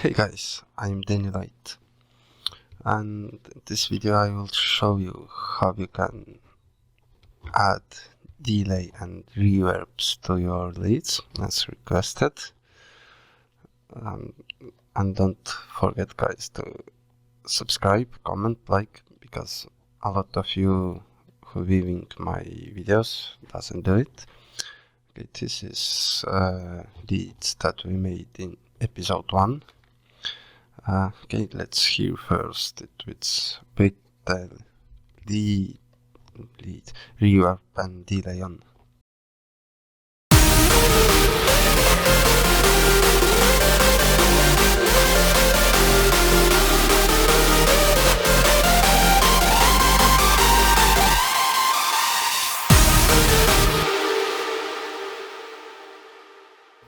Hey guys, I'm Danny Light, and in this video I will show you how you can add delay and reverbs to your leads as requested. And don't forget guys to subscribe, comment, like, because a lot of you who viewing my videos doesn't do it. Okay, this is leads that we made in episode 1. Okay, let's hear first it with the lead, reverb and delay on.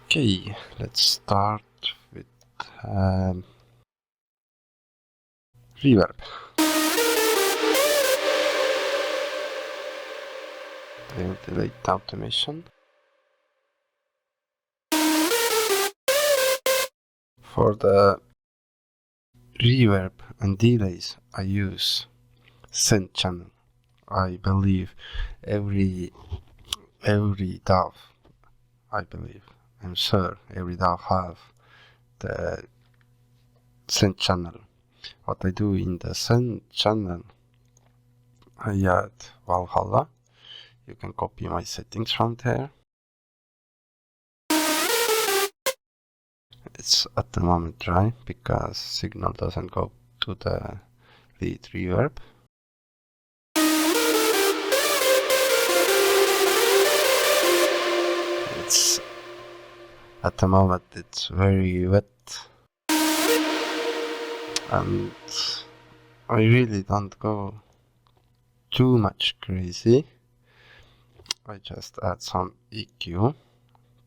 Okay, let's start with reverb. I will delete automation. For the reverb and delays, I use send channel. I believe every DAW, I'm sure every DAW have the send channel. What I do in the send channel, I add Valhalla. You can copy my settings from there. It's at the moment dry because signal doesn't go to the lead reverb. It's at the moment it's very wet, and I really don't go too much crazy. I just add some EQ,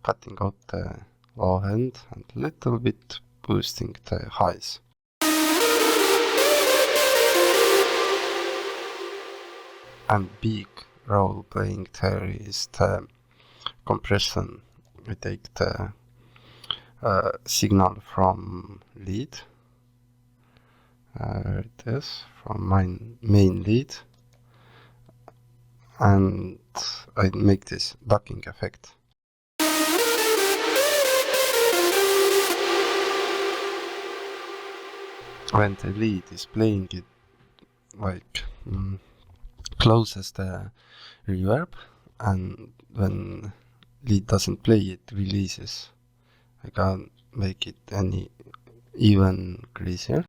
cutting out the low end and little bit boosting the highs. And big role playing there is the compression. We take the signal from lead, it is from my main lead, and I make this ducking effect. When the lead is playing it like closes the reverb, and when lead doesn't play it releases. I can't make it any even crazier.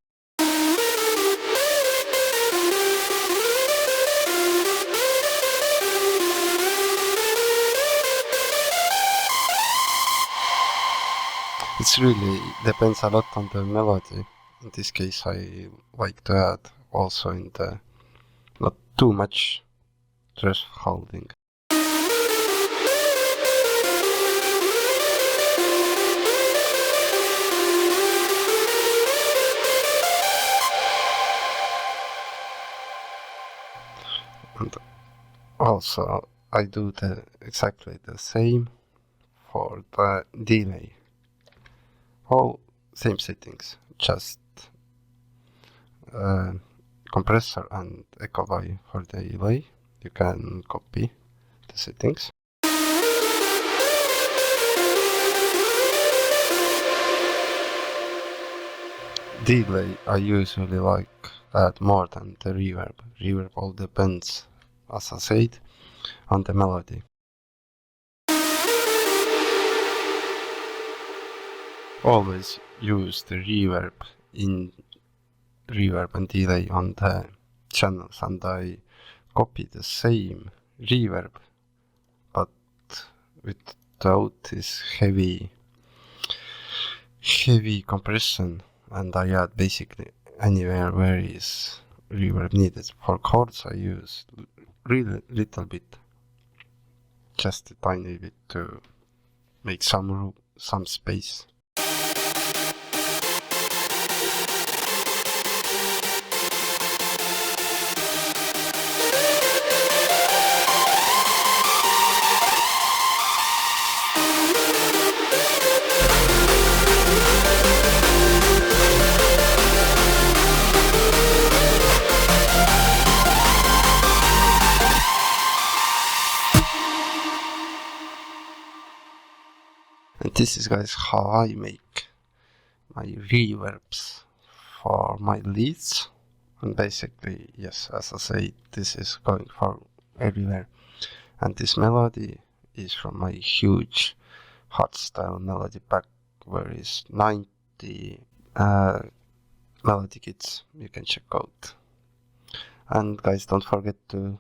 It really depends a lot on the melody. In this case I like to add also in the not too much thresholding. And also I do exactly the same for the delay. All same settings, just compressor and echo by for the delay. You can copy the settings. Delay I usually like add more than the reverb. Reverb all depends, as I said, on the melody. Always use the reverb in reverb and delay on the channels, and I copy the same reverb but without this heavy compression, and I add basically anywhere where is reverb needed. For chords I use really little bit, just a tiny bit to make some room, some space. this is, guys, how I make my reverbs for my leads. And basically, yes, as I say, this is going for everywhere. And this melody is from my huge Hardstyle melody pack, where is 90 melody kits you can check out. And guys, don't forget to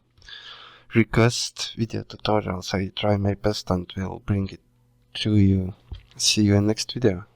request video tutorials. I try my best and will bring it to you. See you in next video.